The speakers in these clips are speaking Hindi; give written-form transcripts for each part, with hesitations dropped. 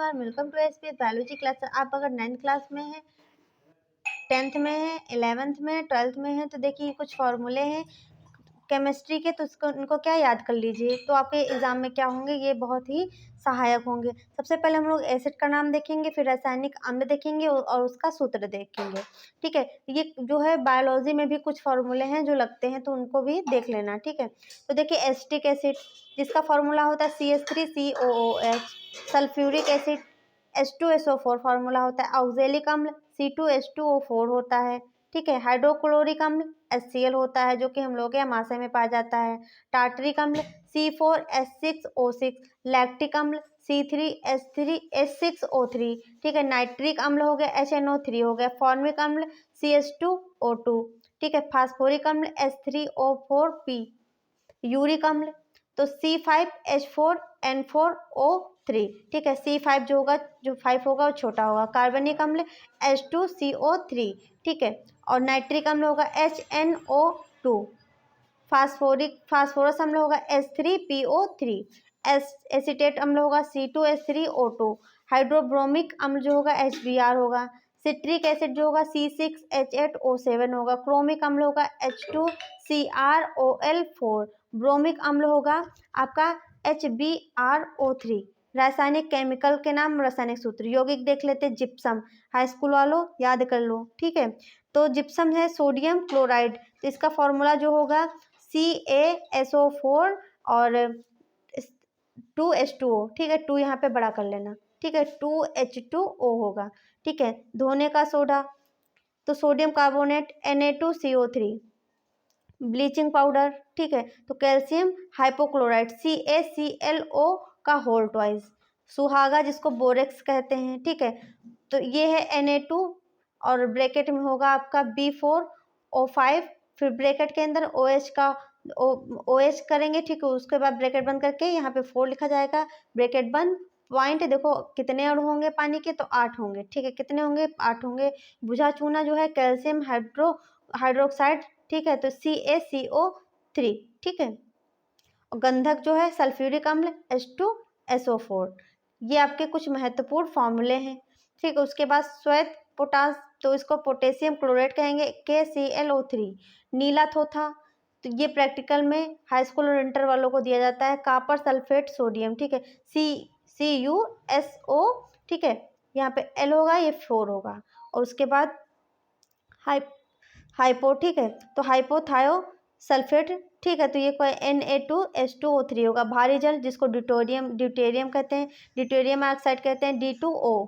Everyone, welcome to SPS biology class. आप अगर 9th क्लास में हैं, 10th में हैं, 11th में, 12th में हैं, तो देखिए कुछ फॉर्मूले हैं केमिस्ट्री के, तो उसको उनको क्या याद कर लीजिए, तो आपके एग्जाम में क्या होंगे, ये बहुत ही सहायक होंगे। सबसे पहले हम लोग एसिड का नाम देखेंगे, फिर रासायनिक अम्ल देखेंगे और उसका सूत्र देखेंगे। ठीक है, ये जो है बायोलॉजी में भी कुछ फॉर्मूले हैं जो लगते हैं, तो उनको भी देख लेना। ठीक है, तो देखिए एसिटिक एसिड जिसका फॉर्मूला होता है CH3COOH, sulphuric acid H2SO4 formula होता है, ऑक्जेलिक अम्ल C2H2O4 होता है। ठीक है, हाइड्रोक्लोरिक अम्ल HCl होता है जो कि हम लोग के आमाशय में पाया जाता है। टार्टरिक अम्ल C4H6O6, लैक्टिक अम्ल C3H6O3। ठीक है, नाइट्रिक अम्ल हो गया HNO3 हो गया, फॉर्मिक अम्ल CH2O2। ठीक है, फास्फोरिक अम्ल H3O4P, यूरिक अम्ल तो C5H4N4O3। ठीक है, C5 जो होगा, जो 5 होगा वो छोटा होगा। कार्बनिक अम्ल H2CO3। ठीक है, और नाइट्रिक अम्ल होगा HNO2। फास्फोरस अम्ल होगा H3PO3। एसीटेट अम्ल होगा C2H3O2। हाइड्रोब्रोमिक अम्ल जो होगा HBr होगा। सिट्रिक एसिड जो होगा C6H8O7 होगा। क्रोमिक अम्ल होगा H2CrOl4। ब्रोमिक अम्ल होगा आपका HbRO3। रासायनिक केमिकल के नाम, रासायनिक सूत्र। यौगिक देख लेते हैं, जिप्सम, हाई स्कूल वालों याद कर लो। ठीक है, तो जिप्सम है सोडियम क्लोराइड, तो इसका फॉर्मूला जो होगा CaSO4 और 2H2O। ठीक है, 2 यहाँ पे बड़ा कर लेना। ठीक है, 2H2O होगा। ठीक है, धोने का सोडा तो sodium carbonate Na2CO3। Bleaching powder, ठीक है, तो कैल्शियम हाइपोक्लोराइड CaClO का होल ट्वाइस। सुहागा जिसको बोरेक्स कहते हैं। ठीक है, तो ये है Na2 और ब्रैकेट में होगा आपका B4O5, फिर ब्रैकेट के अंदर OH का OH करेंगे। ठीक है, उसके बाद ब्रैकेट बंद करके यहाँ पे 4 लिखा जाएगा, ब्रैकेट बंद। पॉइंट देखो कितने अणु होंगे पानी के, तो 8 होंगे। ठीक है, कितने होंगे, 8 होंगे। बुझा चूना जो है कैल्शियम हाइड्रोक्साइड। ठीक है, तो CaCO3। ठीक है, और गंधक जो है सल्फ्यूरिक अम्ल H2SO4। ये आपके कुछ महत्वपूर्ण फॉर्मूले हैं। ठीक है, उसके बाद श्वेत पोटास, तो इसको पोटेशियम क्लोराइड कहेंगे KClO3। नीला थोथा, तो ये प्रैक्टिकल में हाई स्कूल और इंटर वालों को दिया जाता है। Copper sulphate sodium. ठीक है, CuSO। ठीक है, यहाँ पे L होगा, ये 4 होगा। और उसके बाद हाइपो। ठीक है, तो हाइपोथायो सल्फेट। ठीक है, तो ये कोई Na2H2O3 होगा। भारी जल जिसको ड्यूटेरियम कहते हैं, ड्यूटेरियम ऑक्साइड कहते हैं, D2O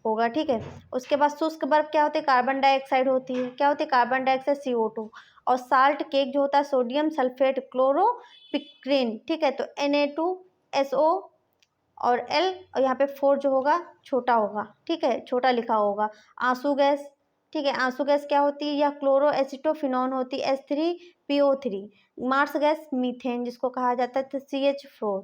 होगा। ठीक है, उसके बाद शुष्क बर्फ क्या होती है, कार्बन डाइऑक्साइड होती है। क्या होती है, कार्बन डाइऑक्साइड CO2। और साल्ट केक जो होता है सोडियम सल्फेट क्लोरोपिक्रीन। ठीक है, तो Na2SO और L, और यहाँ पे 4 जो होगा छोटा होगा। ठीक है, छोटा लिखा होगा। आंसू गैस, ठीक है, आंसू गैस क्या होती है, यह क्लोरो एसिटोफिनॉन होती है H3PO3। मार्स गैस मीथेन जिसको कहा जाता है, तो CH4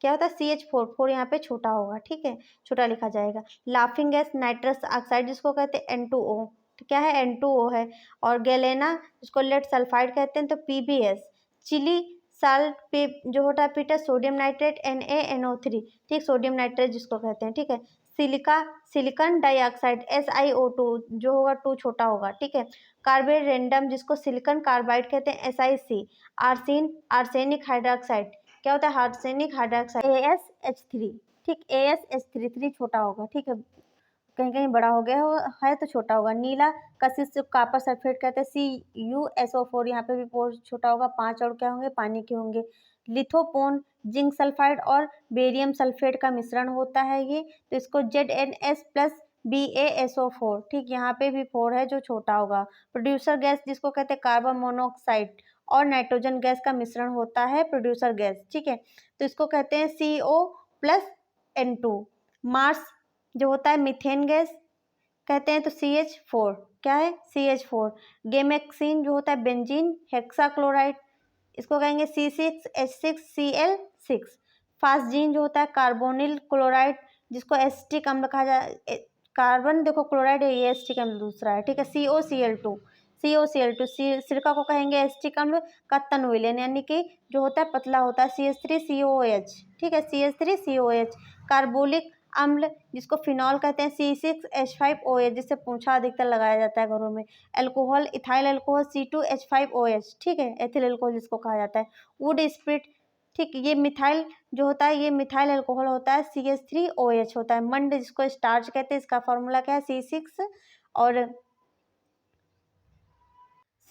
क्या होता है, CH4, 4 यहाँ पे छोटा होगा। ठीक है, छोटा लिखा जाएगा। लाफिंग गैस नाइट्रस ऑक्साइड जिसको कहते हैं N2O, तो क्या है, N2O है। और गैलेना जिसको लेड सल्फाइड कहते हैं, तो PbS। चिली साल्ट पे जो होता है पीटर सोडियम नाइट्रेट NaNO3। ठीक, सोडियम नाइट्रेट जिसको कहते हैं। ठीक है, सिलिकॉन डाइऑक्साइड SiO2 जो होगा 2 छोटा होगा। ठीक है, कार्बेट रेंडम जिसको सिलिकॉन कार्बाइड कहते हैं SiC। आर्सेनिक हाइड्रोक्साइड क्या होता है, आर्सेनिक हाइड्रोक्साइड AsH3। ठीक, AsH3 छोटा होगा। ठीक है, कहीं कहीं बड़ा हो गया है तो छोटा होगा। नीला कशिश कापर सल्फेट कहते हैं CuSO4, यहाँ पे भी छोटा होगा। 5 और क्या होंगे, पानी के होंगे। लिथोपोन जिंक सल्फाइड और बेरियम सल्फेट का मिश्रण होता है ये, तो इसको ZnS प्लस BaSO4। ठीक, यहाँ पे भी 4 है जो छोटा होगा। प्रोड्यूसर गैस जिसको कहते हैं कार्बन मोनोऑक्साइड और नाइट्रोजन गैस का मिश्रण होता है प्रोड्यूसर गैस। ठीक है, तो इसको कहते हैं CO प्लस N2। मार्स जो होता है मीथेन गैस कहते हैं, तो CH4 क्या है, CH4। गेमेक्सिन जो होता है बेंजीन हेक्साक्लोराइड, इसको कहेंगे C6H6Cl6। फास्जीन जो होता है कार्बोनिल क्लोराइड जिसको एसिटिक अम्ल कहा जाए, कार्बन देखो क्लोराइड है, ये एसिटिक अम्ल दूसरा है। ठीक है, COCl2। सिरका को कहेंगे एसिटिक अम्ल का तनविलन, यानी कि जो होता है पतला होता है, CH3COH। ठीक है, CH3COH। कार्बोलिक अम्ल जिसको फिनॉल कहते हैं C6H5OH, जिससे पोंछा अधिकतर लगाया जाता है घरों में। एल्कोहल इथाइल एल्कोहल C2H5OH, ठीक है, एथिल एल्कोहल जिसको कहा जाता है। वुड स्प्रिट, ठीक, ये मिथाइल जो होता है ये मिथाइल एल्कोहल होता है, CH3OH होता है। मंड जिसको स्टार्च कहते हैं, इसका फॉर्मूला क्या है C6 और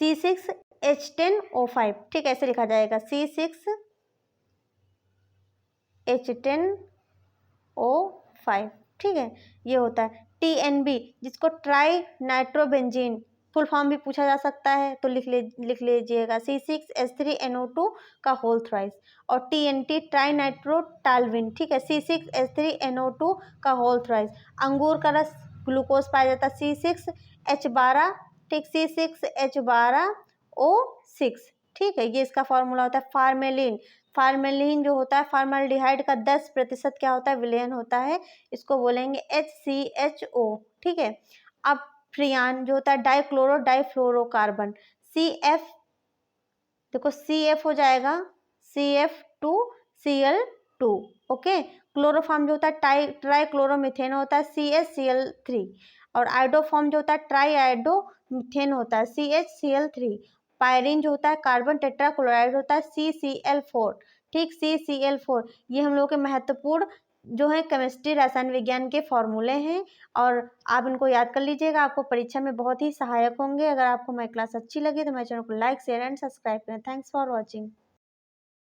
C6H10O5, ठीक, ऐसे लिखा जाएगा C6H10O5, ठीक है, ये होता है। TNB जिसको ट्राई नाइट्रोबेंजीन फुल फॉर्म भी पूछा जा सकता है, तो लिख लीजिएगा C6H3NO2 का होल थ्राइस। और TNT ट्राई नाइट्रोटाल्विन, ठीक है, C6H3NO2 का होल थ्राइस। अंगूर का रस ग्लूकोज पाया जाता है C6H12, ठीक, C6H12O6, ठीक है, ये इसका फॉर्मूला होता है। फार्मेलिन जो होता है फॉर्मल्डिहाइड का 10% क्या होता है, विलयन होता है, इसको बोलेंगे HCHO, ठीक है। अब फ्रियान जो होता है डाइफ्लोरोकार्बन, CF, देखो CF हो जाएगा CF2Cl2, ओके। क्लोरोफॉर्म जो होता है ट्राइक्लोरोमीथेन होता है CHCl3, और आइडोफॉर्म जो होता है ट्राईआइडोमीथेन होता है CHCl3। पायरीन जो होता है कार्बन टेट्राक्लोराइड होता है CCl4, ठीक, CCl4। ये हम लोग के महत्वपूर्ण जो है केमिस्ट्री रसायन विज्ञान के फॉर्मूले हैं, और आप इनको याद कर लीजिएगा, आपको परीक्षा में बहुत ही सहायक होंगे। अगर आपको मेरी क्लास अच्छी लगी तो मेरे चैनल को लाइक शेयर एंड सब्सक्राइब करें। Thanks for watching.